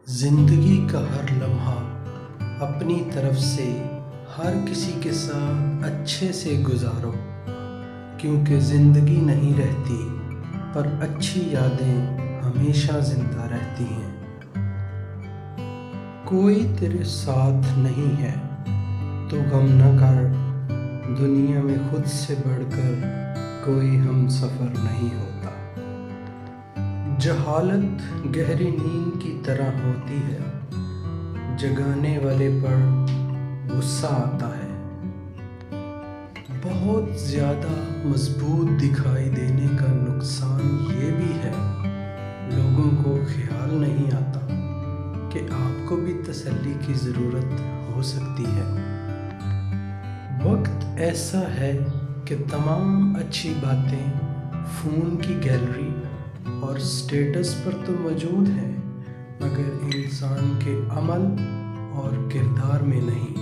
زندگی کا ہر لمحہ اپنی طرف سے ہر کسی کے ساتھ اچھے سے گزارو، کیونکہ زندگی نہیں رہتی پر اچھی یادیں ہمیشہ زندہ رہتی ہیں۔ کوئی تیرے ساتھ نہیں ہے تو غم نہ کر، دنیا میں خود سے بڑھ کر کوئی ہم سفر نہیں ہوتا۔ جہالت گہری نیند کی طرح ہوتی ہے، جگانے والے پر غصہ آتا ہے۔ بہت زیادہ مضبوط دکھائی دینے کا نقصان یہ بھی ہے، لوگوں کو خیال نہیں آتا کہ آپ کو بھی تسلی کی ضرورت ہو سکتی ہے۔ وقت ایسا ہے کہ تمام اچھی باتیں فون کی گیلری اور سٹیٹس پر تو موجود ہیں، مگر انسان کے عمل اور کردار میں نہیں۔